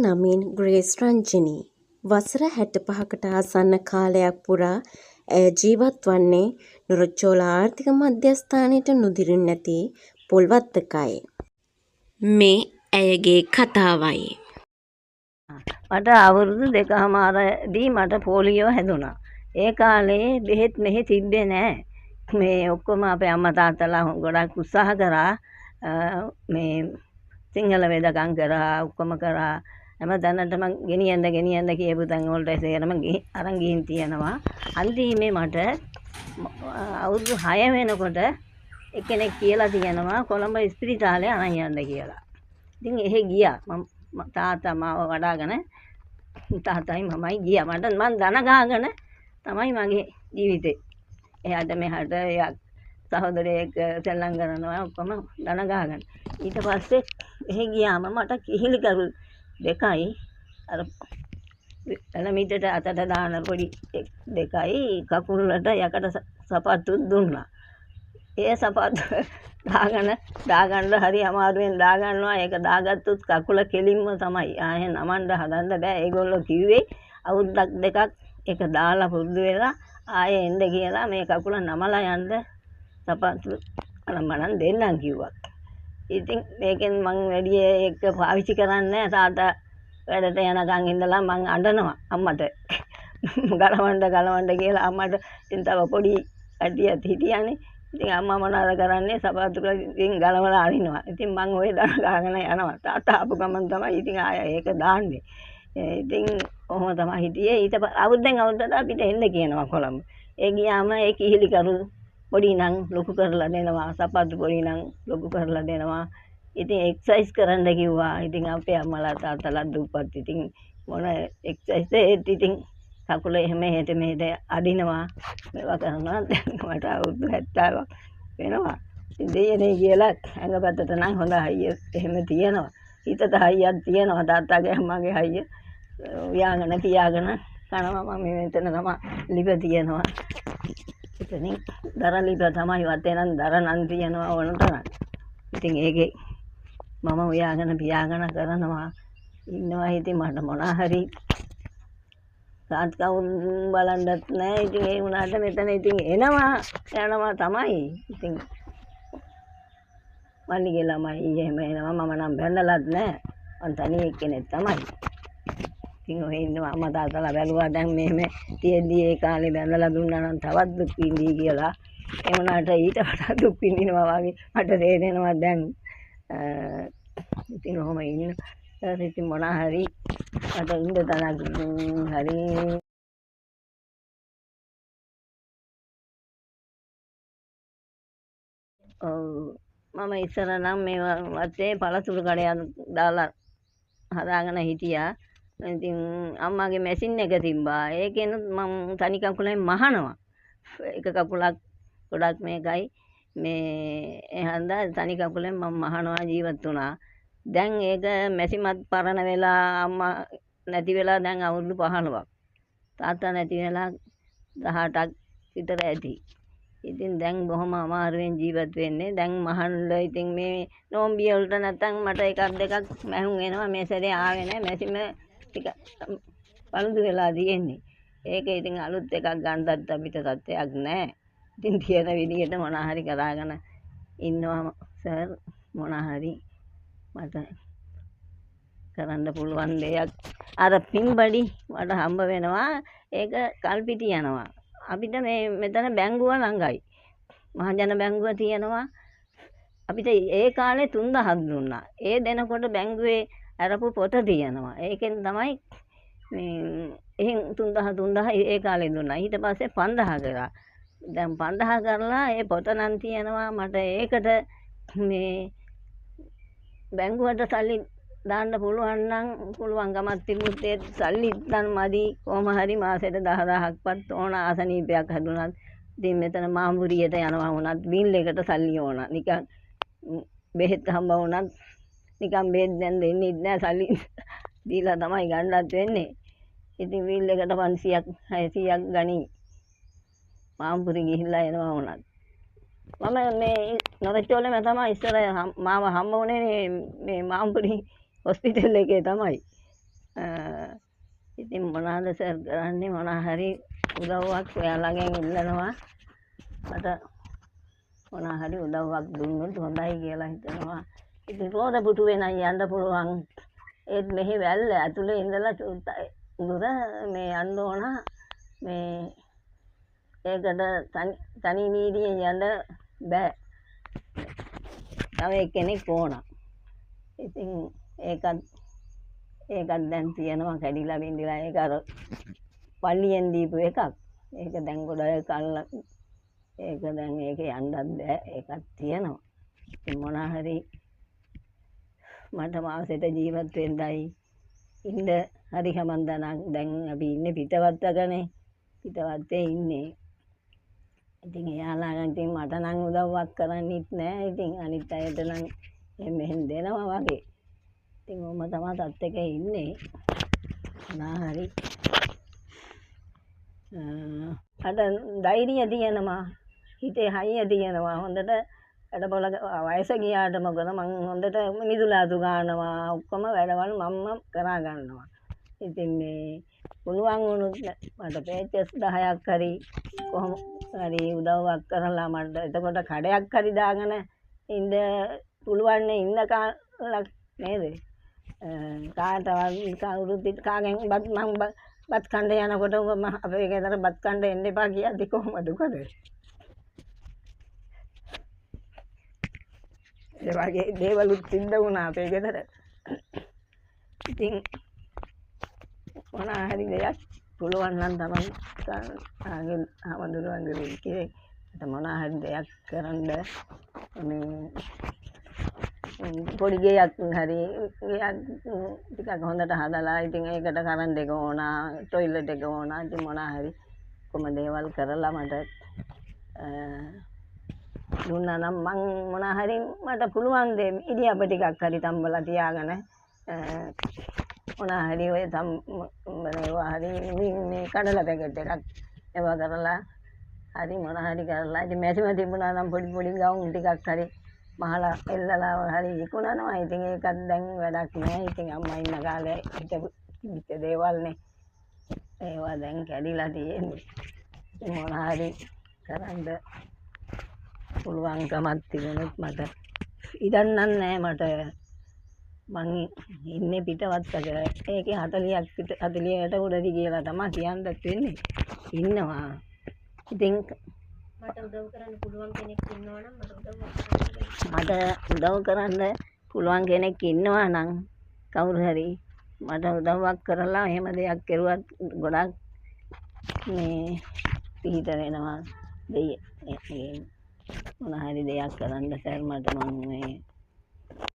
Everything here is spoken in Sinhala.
නමින් ග්‍රේස් රංජනී. වසර 65කට ආසන්න කාලයක් පුරා ඇය ජීවත් වන්නේ නොරොච්චෝල ආර්ථික මධ්‍යස්ථානයට නුදුරින් නැති පොල්වත්තකයි. මේ ඇයගේ කතාවයි. මට අවුරුදු 2කමාරදී මට පෝලියෝ හැදුනා. ඒ කාලේ බෙහෙත් මෙහි තිබ්බේ නෑ. මේ ඔක්කොම අපේ අම්මා තාත්තලා ගොඩක් උත්සාහ කරා. මේ සිංහල වෙදකම් කරා, ඔක්කොම කරා. හැම තැනටම ගෙනියන්න කියපු තැන් වලට සේරම අරන් ගිහින් තියෙනවා. අන්තිමේ මට අවුරුදු 6 වෙනකොට එක්කෙනෙක් කියලා තියෙනවා කොළඹ ඉස්පිරිතාලේ අරන් යන්න කියලා. ඉතින් එහෙ ගියා. තාත්තා මාව වඩාගෙන තාත්තයි මමයි ගියා. මම දන ගාගෙන තමයි මගේ ජීවිතේ. එහාට මෙහාට සහෝදරයෙක් සෙල්ලම් කරනවා ඔක්කොම දන ගාගෙන. ඊට පස්සේ එහෙ ගියාම මට කිහිලි කරු දෙකයි අර එළමිටට අතට දාන පොඩි දෙකයි කකුලට යකට සපත්තු දුන්නා. ඒ සපත්තු දාගන්න හරි අමාරුවෙන් දාගන්නවා. ඒක දාගත්තොත් කකුල කෙලින්ම තමයි. ආයෙ නමන්න හදන්න බෑ. ඒගොල්ලෝ කිව්වේ අවුරුද්දක් දෙකක් ඒක දාලා පුරුදු වෙලා ආයෙ එන්න කියලා මේ කකුල නමලා යන්න සපත්තු අරන් දෙන්නම් කිව්වා. ඉතින් මේකෙන් මං වැඩි ඒක පාවිච්චි කරන්නේ නැහැ. තාත්තා වැඩට යනකන් ඉඳලා මං අඬනවා අම්මට. ගලවන්න කියලා අම්මට. ඉතින් තව පොඩි කට්ටියත් හිටියානේ. ඉතින් අම්මා මොනවද කරන්නේ? සපත්තු ඉතින් ගලවලා අරිනවා. ඉතින් මං ওই දන ගාගෙන යනවා. තාත්තා ආපු ගමන් තමයි ඉතින් ආය ඒක දාන්නේ. ඉතින් කොහොම තමයි හිටියේ. ඊට අවුරුද්දෙන් අවුරුද්දට අපිට එන්න කියනවා කොළඹ. ඒ ගියාම ඒ කිහිලි කරු පොඩි නම් ලොකු කරලා දෙනවා. සපත්තු පොඩි නම් ලොකු කරලා දෙනවා. ඉතින් එක්සර්සයිස් කරන්න කිව්වා. ඉතින් අපේ අම්මලා තාත්තලා දුප්පත්. ඉතින් මොන එක්සර්සයිස් ඒත් ඉතින් කකුල එහෙම මෙහෙට අදිනවා. මේවා කරනවා. දැන් මට අවුරුදු 70ක් වෙනවා. ඉතින් දෙයනේ කියලා ඇඟපතට නම් හොඳ හයිය එහෙම තියෙනවා. හිතට හයියක් තියෙනවා. තාත්තාගේ අම්මාගේ හයිය උයාගෙන තියාගෙන කනවා. මම මෙතන තමයි ලිප තියෙනවා. ඉතින් දරලිප තමයි වතේ නම් දරනන් තියෙනවා ඕන තරම්. ඉතින් ඒකේ මම උයාගෙන පියාගෙන කරනවා ඉන්නවා. ඉතින් මට මොනවා හරි තාත්කවුන් බලන්නත් නැහැ. ඉතින් ඒ වුණාට මෙතන ඉතින් යනවා තමයි. ඉතින් මල්ලිගේ ළමයි එහෙම එනවා. මම නම් බැඳලත් නැහැ. මං තනි එක්කෙනෙක් තමයි. ඉතින් ඔය ඉන්නවා අම්මා තාත්තලා බැලුවා දැන් මෙහෙම තියෙද්දි ඒ කාලේ බැඳලා දුන්නා නම් තවත් දුක් විඳී කියලා. ඒ වුණාට ඊට වඩා දුක් විඳිනවා වගේ මට තේරෙනවා දැන්. ඉතින් ඔහොම ඉන්න. ඉතින් මොනවා හරි මට ඉන්න තැනක් හරි මම ඉස්සර නම් මේ වත්තේ පළතුරු කඩයක් දාලා හදාගෙන හිටියා. ඉතින් අම්මාගේ මැෂින් එක තිබ්බා. ඒකෙන් මම තනි කකුලෙන් මහනවා. එක කකුලක් ගොඩක් මේකයි මේ එහන්දා තනි කකුලෙන් මම මහනවා ජීවත් වුණා. දැන් ඒක මැෂිමත් පරණ වෙලා අම්මා නැති වෙලා දැන් අවුරුදු 15ක්. තාත්තා නැති වෙලා 18ක් විතර ඇති. ඉතින් දැන් බොහොම අමාරුවෙන් ජීවත් වෙන්නේ. දැන් මහන්න ඉතින් මේ නෝම්බිය වලට නැත්තම් මට එකක් දෙකක් මැහුම් එනවා. මේ සැරේ ආවේ නැහැ. මැෂිම ටික පළුදු වෙලා තියෙන්නේ. ඒක ඉතින් අලුත් එකක් ගන්නත් අපිට තත්ත්වයක් නැහැ. ඉතින් තියෙන විදිහට මොනවා හරි කරාගෙන ඉන්නවා සර්. මොනවා හරි මට කරන්න පුළුවන් දෙයක් අර පින්බඩි මට හම්බ වෙනවා. ඒක කල්පිටි යනවා. අපිට මෙතන බැංකුව ළඟයි. මහජන බැංකුව තියෙනවා. අපිට ඒ කාලේ 3000ක් දුන්නා. ඒ දෙනකොට බැංකුවේ අරපු පොත තියෙනවා. ඒකෙන් තමයි මේ එහෙන් 3000 ඒ කාලේ දුන්නා. ඊට පස්සේ 5000 කරා. දැන් 5000 කරලා ඒ පොත නම් තියෙනවා. මට ඒකට මේ බැංකුවට සල්ලි දාන්න පුළුවන් නම් පුළුවන්කමක් තිබුත් ඒ සල්ලි නම් මදි. කොහොම හරි මාසෙට 10000ක්වත් ඕන ආසනීපයක් හදුනත්. ඉතින් මෙතන මාඹුරියට යනවා වුණත් බිල් එකට සල්ලි ඕන. නිකන් බෙහෙත් හම්බ වුණත් නිකන් බෙහෙත් දැන් දෙන්නේ නැහැ. සල්ලි දීලා තමයි ගන්නත් වෙන්නේ. ඉතින් බිල් එකට 500ක් 600ක් ගනි. මාඹුරි ගිහිල්ලා එනවා වුණත්. මම මේ නොරොච්චෝලේම තමයි ඉස්සර මාව හම්බ වුණේ මේ මාඹුරි හොස්පිටල් එකේ තමයි. ඉතින් මොනවාද සර් කරන්නේ මොනවා හරි උදව්වක් ඔයාලගෙන් ඉල්ලනවා මට මොනවා හරි උදව්වක් දුන්නොත් හොඳයි කියලා හිතනවා. ඉතින් රෝද පුටුවේ නම් යන්න පුළුවන්. ඒත් මෙහි වැල්ල ඇතුලේ ඉඳලා දුර මේ යන්න ඕන මේ ඒකට තනි වීදියෙන් යන්න බෑ. තව එක්කෙනෙක් ඕන. ඉතින් ඒකත් දැන් තියෙනවා කැඩිලා බින්දිලා ඒක අර පල්ලියෙන් දීපු එකක්. ඒක දැන් ගොඩ කල්ලා ඒක දැන් ඒකේ යන්නත් බෑ. ඒකත් තියෙනවා. ඉතින් මොනවා හරි මට මාසෙට ජීවත් වෙන්නයි ඉන්න හරි කමන්දනක් දැන් අපි ඉන්නේ පිටවත්තකනේ. පිටවත්තේ ඉන්නේ. ඉතින් එයාලා ඉතින් මට නම් උදව්වක් කරන්නෙත් නෑ. ඉතින් අනිත් අයට නම් මෙහෙන් දෙනවා වගේ. ඉතින් ඔහොම තමයි තත් එකේ ඉන්නේ. මොනවා හරි අද ධෛර්යය තියෙනවා. හිතේ හයිය තියෙනවා. හොඳට වැඩපොළ වයස ගියාට මොකද මං හොඳට මිදුලාතු ගන්නවා. ඔක්කොම වැඩවල මම කරා ගන්නවා. ඉතින් මේ පුළුවන් වුණොත් මට පේචස් 10ක් හරි කොහොම හරි උදව්වක් කරලා මට එතකොට කඩයක් හරි දාගෙන ඉන්න පුළුවන් ඉන්න කාලක් නේද? කාටවත් කවුරුත් කාගෙන් බත් කන්න යනකොට අපේ ගෙදර බත් කන්න එන්න එපා කියද්දි කොහොමද කරේ? ඒ වගේ දේවලුත් සිද්ධ වුණා අපේ ගෙදර. ඉතින් මොනවා හරි දෙයක් පුළුවන් නම් තමයි ආගෙන් ආමඳුරංගලේ කියේ මොනවා හරි දෙයක් කරන්න මේ පොඩි ගෙයක් හරි ටිකක් හොඳට හදලා ඉතින් ඒකට කරන්ට් එක ඕන টয়ලට් එක ඕන ඉතින් මොනවා හරි කොහොම දේවල් කරලා මට දුන්නා නම් මං මොනවා හරි මට පුළුවන් දේ ඉඩියප ටිකක් හරි තම්බලා තියාගෙන මොනවා හරි ඔය හරි මේ කඩලා පැකට් එකක් ඒවා කරලා හරි මොනවා හරි කරලා ඉතින් මැසිම තිබුණා නම් පොඩි ගවුම් ටිකක් හරි මහලා එල්ලලා හරි විකුණනවා. ඉතින් ඒකත් දැන් වැඩක් නෑ. ඉතින් අම්මා ඉන්න කාලේ හිටපු දේවල්නේ ඒවා දැන් කැඩිලා තියෙන්නේ. මොනවා හරි කරන්න පුළුවන්කමක් තිබුණොත් මට ඉඩන්නක් නෑ මට. මං ඉන්නේ පිටවත්තක. ඒකේ 40ට උඩදී කියලා තමයි කියන්නත් වෙන්නේ. ඉන්නවා. ඉතින් මට උදව් කරන්න පුළුවන් කෙනෙක් ඉන්නවා නම් කවුරු හරි මට උදව්වක් කරලා එහෙම දෙයක් කරුවත් ගොඩක් මේ පිහිට වෙනවා. මොන හරි දෙයක් කරන්න සර් මට මම මේ